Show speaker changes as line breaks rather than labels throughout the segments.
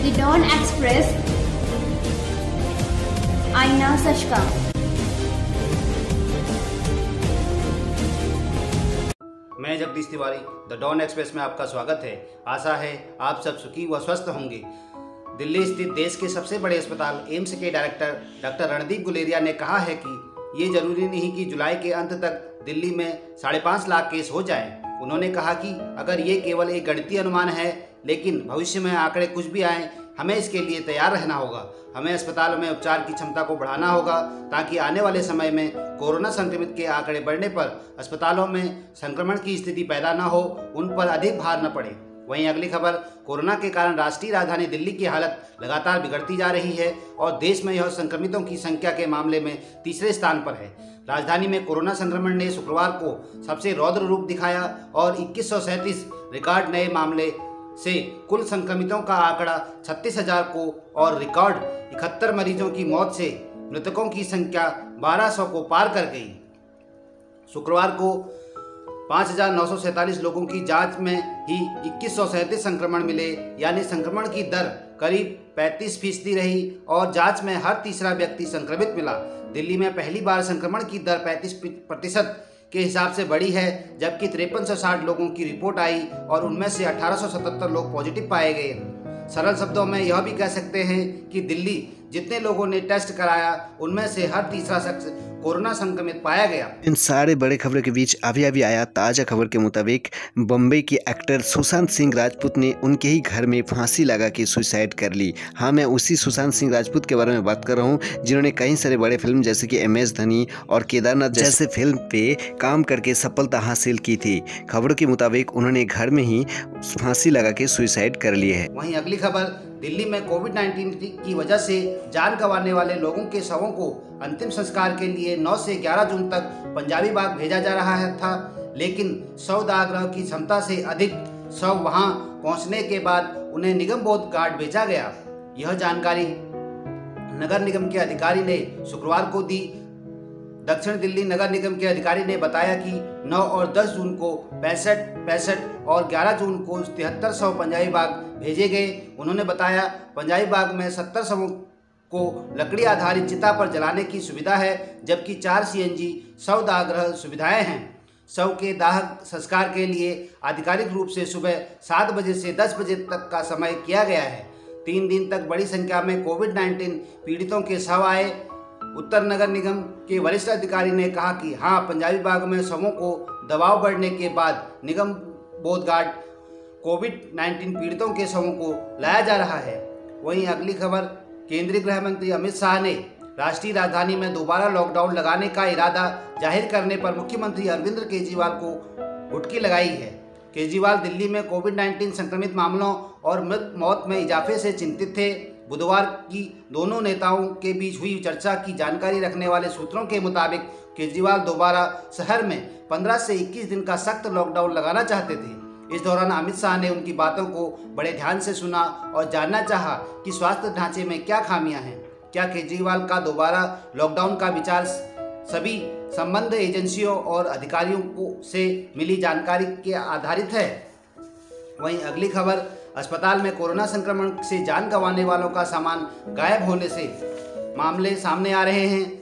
The Dawn Express, आईना सच का।
मैं Jagdish Tiwari the Don Express में आपका स्वागत है। आशा है आप सब सुखी व स्वस्थ होंगे। दिल्ली स्थित देश के सबसे बड़े अस्पताल एम्स के डायरेक्टर डॉक्टर रणदीप गुलेरिया ने कहा है कि ये जरूरी नहीं कि जुलाई के अंत तक दिल्ली में 5.5 लाख केस हो जाएं। उन्होंने कहा कि अगर ये केवल एक गणितीय अनुमान है, लेकिन भविष्य में आंकड़े कुछ भी आएँ, हमें इसके लिए तैयार रहना होगा। हमें अस्पतालों में उपचार की क्षमता को बढ़ाना होगा ताकि आने वाले समय में कोरोना संक्रमित के आंकड़े बढ़ने पर अस्पतालों में संक्रमण की स्थिति पैदा न हो, उन पर अधिक भार न पड़े। वहीं अगली खबर, कोरोना के कारण राष्ट्रीय राजधानी दिल्ली की हालत लगातार बिगड़ती जा रही है और देश में यह संक्रमितों की संख्या के मामले में तीसरे स्थान पर है। राजधानी में कोरोना संक्रमण ने शुक्रवार को सबसे रौद्र रूप दिखाया और 2137 रिकॉर्ड नए मामले से कुल संक्रमितों का आंकड़ा 36,000 को और रिकॉर्ड 71 मरीजों की मौत से मृतकों की संख्या 1200 को पार कर गई। शुक्रवार को 5,947 लोगों की जांच में ही 2137 संक्रमण मिले, यानी संक्रमण की दर करीब 35% रही और जांच में हर तीसरा व्यक्ति संक्रमित मिला। दिल्ली में पहली बार संक्रमण की दर 35% के हिसाब से बढ़ी है, जबकि 5360 लोगों की रिपोर्ट आई और उनमें से 1877 लोग पॉजिटिव पाए गए। सरल शब्दों में यह भी कह सकते हैं कि दिल्ली जितने लोगों ने टेस्ट कराया, उनमें से हर तीसरा शख्स कोरोना संक्रमित पाया गया।
इन सारे बड़े खबरों के बीच अभी आया ताज़ा खबर के मुताबिक बम्बई के एक्टर सुशांत सिंह राजपूत ने उनके ही घर में फांसी लगा के सुसाइड कर ली। हाँ, मैं उसी सुशांत सिंह राजपूत के बारे में बात कर रहा हूँ जिन्होंने कई सारे बड़े फिल्म जैसे कि MS धोनी और केदारनाथ जैसे फिल्म पे काम करके सफलता हासिल की थी। खबरों के मुताबिक उन्होंने घर में ही फांसी लगा के सुसाइड कर ली है।
वहीं अगली खबर, दिल्ली में कोविड-19 की वजह से जान गंवाने वाले लोगों के शवों को अंतिम संस्कार के लिए 9 से 11 जून तक पंजाबी बाग भेजा जा रहा था, लेकिन शव दाहगृह की क्षमता से अधिक शव वहां पहुंचने के बाद उन्हें निगम बोध घाट भेजा गया। यह जानकारी नगर निगम के अधिकारी ने शुक्रवार को दी। दक्षिण दिल्ली नगर निगम के अधिकारी ने बताया कि 9 और 10 जून को 65 और 11 जून को 73 शव पंजाबी बाग भेजे गए। उन्होंने बताया, पंजाबी बाग में 70 शवों को लकड़ी आधारित चिता पर जलाने की सुविधा है, जबकि 4 CNG शव दाहगृह सुविधाएं हैं। शव के दाह संस्कार के लिए आधिकारिक रूप से सुबह 7 बजे से 10 बजे तक का समय किया गया है। 3 दिन तक बड़ी संख्या में कोविड-19 पीड़ितों के शव आए। उत्तर नगर निगम के वरिष्ठ अधिकारी ने कहा कि हाँ, पंजाबी बाग में शवों को दबाव बढ़ने के बाद निगम बोध घाट कोविड-19 पीड़ितों के शवों को लाया जा रहा है। वहीं अगली खबर, केंद्रीय गृह मंत्री अमित शाह ने राष्ट्रीय राजधानी में दोबारा लॉकडाउन लगाने का इरादा जाहिर करने पर मुख्यमंत्री अरविंद केजरीवाल को घुटकी लगाई है। केजरीवाल दिल्ली में कोविड-19 संक्रमित मामलों और मौत में इजाफे से चिंतित थे। बुधवार की दोनों नेताओं के बीच हुई चर्चा की जानकारी रखने वाले सूत्रों के मुताबिक केजरीवाल दोबारा शहर में 15 से 21 दिन का सख्त लॉकडाउन लगाना चाहते थे। इस दौरान अमित शाह ने उनकी बातों को बड़े ध्यान से सुना और जानना चाहा कि स्वास्थ्य ढांचे में क्या खामियां हैं। क्या केजरीवाल का दोबारा लॉकडाउन का विचार सभी संबद्ध एजेंसियों और अधिकारियों से मिली जानकारी के आधारित है? वहीं अगली खबर, अस्पताल में कोरोना संक्रमण से जान गंवाने वालों का सामान गायब होने से मामले सामने आ रहे हैं।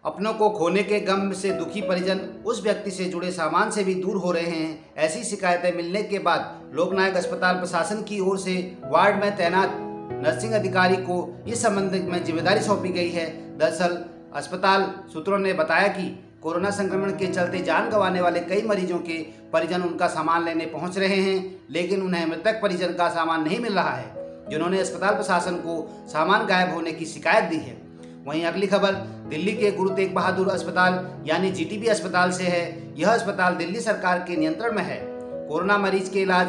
अपनों को खोने के गम से दुखी परिजन उस व्यक्ति से जुड़े सामान से भी दूर हो रहे हैं। ऐसी शिकायतें मिलने के बाद लोकनायक अस्पताल प्रशासन की ओर से वार्ड में तैनात नर्सिंग अधिकारी को इस संबंध में जिम्मेदारी सौंपी गई है। दरअसल अस्पताल सूत्रों ने बताया कि कोरोना संक्रमण के चलते जान गंवाने वाले कई मरीजों के परिजन उनका सामान लेने पहुंच रहे हैं, लेकिन उन्हें मृतक परिजन का सामान नहीं मिल रहा है, जिन्होंने अस्पताल प्रशासन को सामान गायब होने की शिकायत दी है। वहीं अगली खबर, दिल्ली के गुरु तेग बहादुर अस्पताल यानी GTB अस्पताल से है। यह अस्पताल दिल्ली सरकार के नियंत्रण में है। कोरोना मरीज के इलाज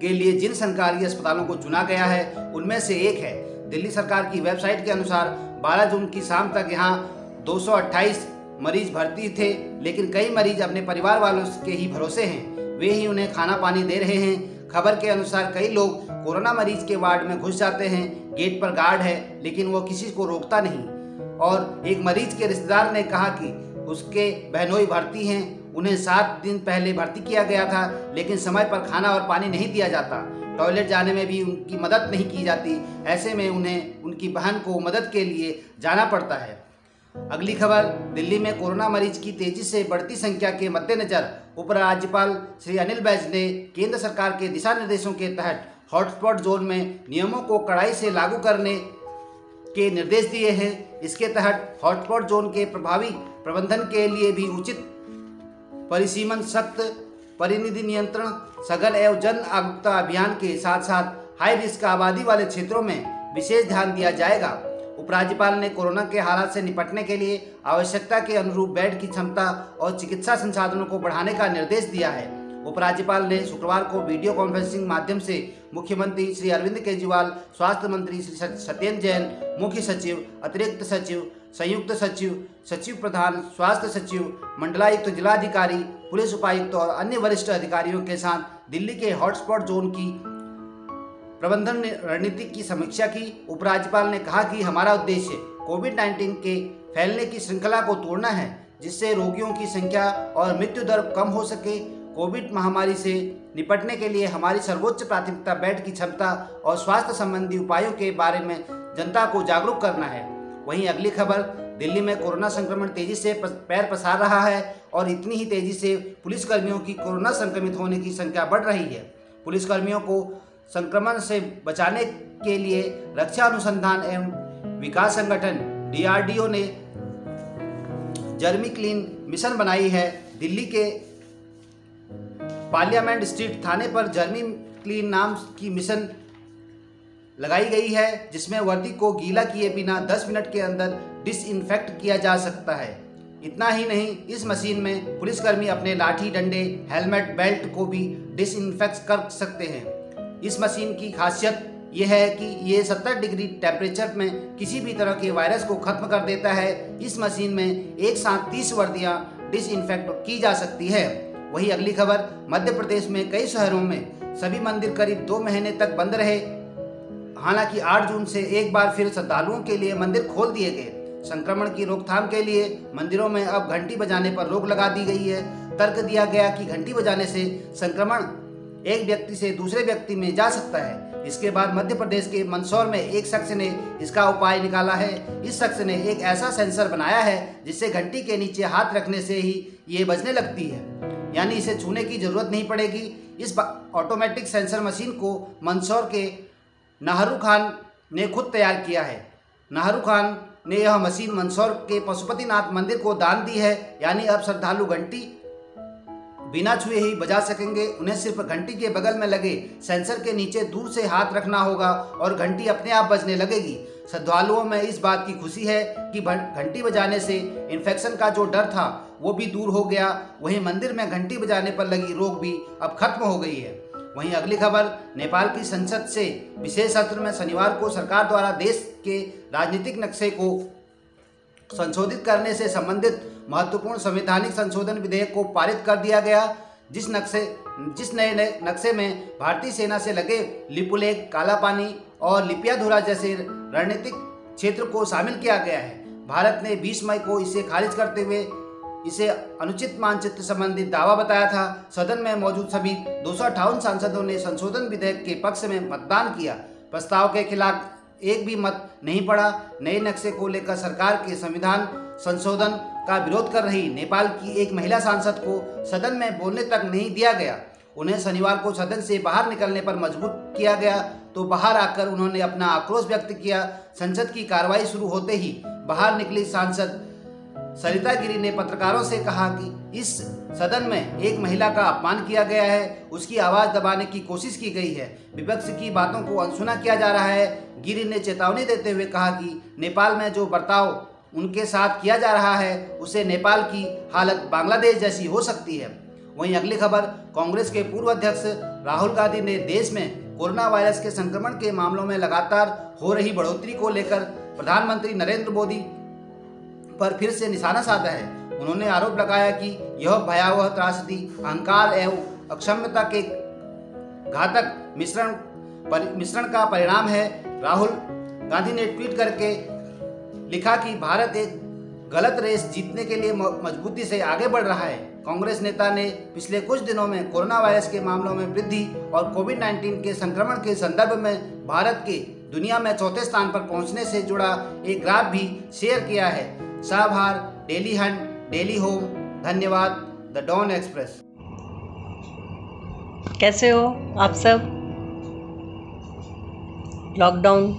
के लिए जिन सरकारी अस्पतालों को चुना गया है, उनमें से एक है। दिल्ली सरकार की वेबसाइट के अनुसार 12 जून की शाम तक यहाँ 228 मरीज भर्ती थे, लेकिन कई मरीज अपने परिवार वालों के ही भरोसे हैं। वे ही उन्हें खाना पानी दे रहे हैं। खबर के अनुसार कई लोग कोरोना मरीज के वार्ड में घुस जाते हैं। गेट पर गार्ड है, लेकिन वो किसी को रोकता नहीं। और एक मरीज के रिश्तेदार ने कहा कि उसके बहनोई भर्ती हैं, उन्हें 7 दिन पहले भर्ती किया गया था, लेकिन समय पर खाना और पानी नहीं दिया जाता। टॉयलेट जाने में भी उनकी मदद नहीं की जाती। ऐसे में उन्हें उनकी बहन को मदद के लिए जाना पड़ता है। अगली खबर, दिल्ली में कोरोना मरीज की तेजी से बढ़ती संख्या के मद्देनजर उपराज्यपाल श्री अनिल बैज ने केंद्र सरकार के दिशा निर्देशों के तहत हॉटस्पॉट जोन में नियमों को कड़ाई से लागू करने के निर्देश दिए हैं। इसके तहत हॉटस्पॉट जोन के प्रभावी प्रबंधन के लिए भी उचित परिसीमन, सख्त परिनिधि नियंत्रण, सघन एवं जन जागरूकता अभियान के साथ साथ हाई रिस्क आबादी वाले क्षेत्रों में विशेष ध्यान दिया जाएगा। उपराज्यपाल ने कोरोना के हालात से निपटने के लिए आवश्यकता के अनुरूप बेड की क्षमता और चिकित्सा संसाधनों को बढ़ाने का निर्देश दिया है। उपराज्यपाल ने शुक्रवार को वीडियो कॉन्फ्रेंसिंग माध्यम से मुख्यमंत्री श्री अरविंद केजरीवाल, स्वास्थ्य मंत्री श्री सत्येंद्र जैन, मुख्य सचिव, अतिरिक्त सचिव, संयुक्त सचिव, सचिव प्रधान, स्वास्थ्य सचिव, मंडलायुक्त, जिलाधिकारी, पुलिस उपायुक्त और अन्य वरिष्ठ अधिकारियों के साथ दिल्ली के हॉटस्पॉट जोन की प्रबंधन रणनीति की समीक्षा की। उपराज्यपाल ने कहा कि हमारा उद्देश्य कोविड-19 के फैलने की श्रृंखला को तोड़ना है, जिससे रोगियों की संख्या और मृत्यु दर कम हो सके। कोविड महामारी से निपटने के लिए हमारी सर्वोच्च प्राथमिकता बेड की क्षमता और स्वास्थ्य संबंधी उपायों के बारे में जनता को जागरूक करना है। वहीं अगली खबर, दिल्ली में कोरोना संक्रमण तेजी से पैर पसार रहा है और इतनी ही तेजी से पुलिसकर्मियों की कोरोना संक्रमित होने की संख्या बढ़ रही है। पुलिसकर्मियों को संक्रमण से बचाने के लिए रक्षा अनुसंधान एवं विकास संगठन DRDO ने जर्मी क्लीन मिशन बनाई है। दिल्ली के पार्लियामेंट स्ट्रीट थाने पर जर्मी क्लीन नाम की मिशन लगाई गई है, जिसमें वर्दी को गीला किए बिना 10 मिनट के अंदर डिसइंफेक्ट किया जा सकता है। इतना ही नहीं, इस मशीन में पुलिसकर्मी अपने लाठी, डंडे, हेलमेट, बेल्ट को भी डिसइंफेक्ट कर सकते हैं। इस मशीन की खासियत यह है कि ये 70 डिग्री टेम्परेचर में किसी भी तरह के वायरस को खत्म कर देता है। इस मशीन में एक साथ 30 वर्दियाँ डिसइंफेक्ट की जा सकती है। वहीं अगली खबर, मध्य प्रदेश में कई शहरों में सभी मंदिर करीब 2 महीने तक बंद रहे। हालांकि 8 जून से एक बार फिर श्रद्धालुओं के लिए मंदिर खोल दिए गए। संक्रमण की रोकथाम के लिए मंदिरों में अब घंटी बजाने पर रोक लगा दी गई है। तर्क दिया गया कि घंटी बजाने से संक्रमण एक व्यक्ति से दूसरे व्यक्ति में जा सकता है। इसके बाद मध्य प्रदेश के मंदसौर में एक शख्स ने इसका उपाय निकाला है। इस शख्स ने एक ऐसा सेंसर बनाया है जिससे घंटी के नीचे हाथ रखने से ही ये बजने लगती है, यानी इसे छूने की जरूरत नहीं पड़ेगी। इस ऑटोमेटिक सेंसर मशीन को मंदसौर के नाहरू खान ने खुद तैयार किया है। नाहरू खान ने यह मशीन मंदसौर के पशुपतिनाथ मंदिर को दान दी है, यानी अब श्रद्धालु घंटी बिना छुए ही बजा सकेंगे। उन्हें सिर्फ घंटी के बगल में लगे सेंसर के नीचे दूर से हाथ रखना होगा और घंटी अपने आप बजने लगेगी। श्रद्धालुओं में इस बात की खुशी है कि घंटी बजाने से इन्फेक्शन का जो डर था वो भी दूर हो गया। वहीं मंदिर में घंटी बजाने पर लगी रोक भी अब खत्म हो गई है। वहीं अगली खबर, नेपाल की संसद से विशेष सत्र में शनिवार को सरकार द्वारा देश के राजनीतिक नक्शे को संशोधित करने से संबंधित महत्वपूर्ण संवैधानिक संशोधन विधेयक को पारित कर दिया गया। जिस नए नक्शे में भारतीय सेना से लगे लिपुलेख, कालापानी और लिपियाधुरा जैसे रणनीतिक क्षेत्र को शामिल किया गया है। भारत ने 20 मई को इसे खारिज करते हुए इसे अनुचित मानचित्र संबंधित दावा बताया था। सदन में मौजूद सभी 258 सांसदों ने संशोधन विधेयक के पक्ष में मतदान किया। प्रस्ताव के खिलाफ एक भी मत नहीं पड़ा। नए नक्शे को लेकर सरकार के संविधान संशोधन का विरोध कर रही नेपाल की एक महिला सांसद को सदन में बोलने तक नहीं दिया गया। उन्हें शनिवार को सदन से बाहर निकलने पर मजबूर किया गया, तो बाहर आकर उन्होंने अपना आक्रोश व्यक्त किया। संसद की कार्रवाई शुरू होते ही बाहर निकली सांसद सरिता गिरी ने पत्रकारों से कहा कि इस सदन में एक महिला का अपमान किया गया है, उसकी आवाज़ दबाने की कोशिश की गई है, विपक्ष की बातों को अनसुना किया जा रहा है। गिरी ने चेतावनी देते हुए कहा कि नेपाल में जो बर्ताव उनके साथ किया जा रहा है उससे नेपाल की हालत बांग्लादेश जैसी हो सकती है। वहीं अगली खबर, कांग्रेस के पूर्व अध्यक्ष राहुल गांधी ने देश में कोरोना वायरस के संक्रमण के मामलों में लगातार हो रही बढ़ोतरी को लेकर प्रधानमंत्री नरेंद्र मोदी पर फिर से निशाना साधा है। उन्होंने आरोप लगाया कि यह भयावह त्रासदी अहंकार एवं अक्षमता के घातक मिश्रण का परिणाम है। राहुल गांधी ने ट्वीट करके लिखा कि भारत एक गलत रेस जीतने के लिए मजबूती से आगे बढ़ रहा है। कांग्रेस नेता ने पिछले कुछ दिनों में कोरोना वायरस के मामलों में वृद्धि और कोविड-19 के संक्रमण के संदर्भ में भारत के दुनिया में चौथे स्थान पर पहुंचने से जुड़ा एक ग्राफ भी शेयर किया है। साभार, डेली हंट, डेली होम। धन्यवाद। The Don Express.
कैसे हो आप सब? लॉकडाउन,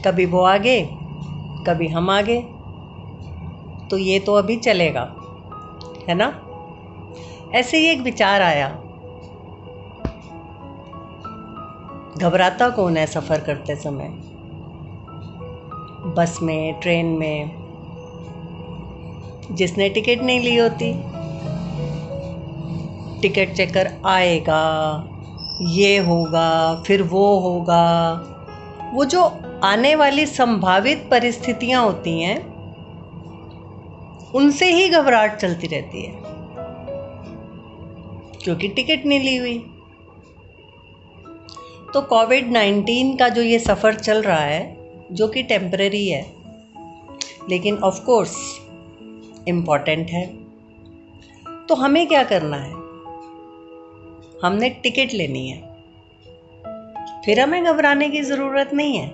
कभी वो आगे कभी हम आगे, तो ये तो अभी चलेगा, है ना? ऐसे ही एक विचार आया, घबराता कौन है सफ़र करते समय? बस में, ट्रेन में, जिसने टिकट नहीं ली होती, टिकट चेकर आएगा, ये होगा, फिर वो होगा। वो जो आने वाली संभावित परिस्थितियां होती हैं, उनसे ही घबराहट चलती रहती है, क्योंकि टिकट नहीं ली हुई। तो कोविड-19 का जो ये सफ़र चल रहा है, जो कि टेम्परेरी है, लेकिन ऑफ कोर्स इम्पॉर्टेंट है, तो हमें क्या करना है? हमने टिकट लेनी है, फिर हमें घबराने की ज़रूरत नहीं है।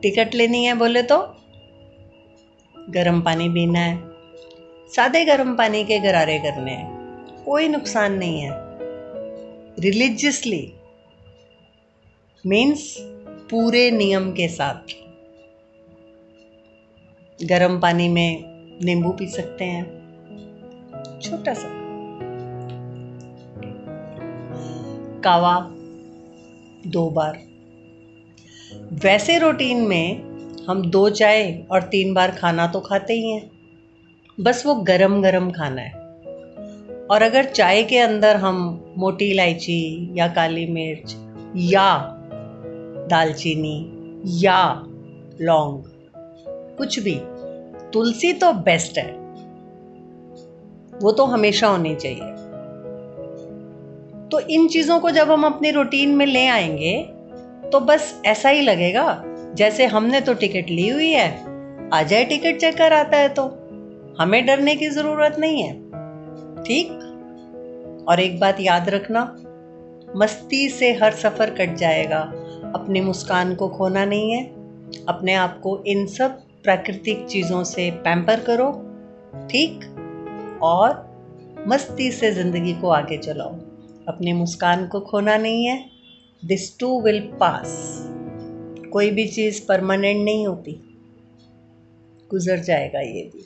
टिकट लेनी है बोले तो गर्म पानी पीना है, सादे गर्म पानी के गरारे करने हैं, कोई नुकसान नहीं है। रिलीजियसली मीन्स पूरे नियम के साथ गर्म पानी में नींबू पी सकते हैं, छोटा सा। कावा 2 बार। वैसे रूटीन में हम 2 चाय और 3 बार खाना तो खाते ही हैं, बस वो गरम गरम खाना है। और अगर चाय के अंदर हम मोटी इलायची या काली मिर्च या दालचीनी या लौंग, कुछ भी, तुलसी तो बेस्ट है, वो तो हमेशा होनी चाहिए। तो इन चीज़ों को जब हम अपनी रूटीन में ले आएंगे तो बस ऐसा ही लगेगा जैसे हमने तो टिकट ली हुई है, आ जाए टिकट चेकर आता है तो हमें डरने की ज़रूरत नहीं है। ठीक? और एक बात याद रखना, मस्ती से हर सफ़र कट जाएगा। अपनी मुस्कान को खोना नहीं है। अपने आप को इन सब प्राकृतिक चीज़ों से पैम्पर करो, ठीक? और मस्ती से ज़िंदगी को आगे चलाओ। अपनी मुस्कान को खोना नहीं है। This too will pass. कोई भी चीज़ परमानेंट नहीं होती, गुजर जाएगा ये भी।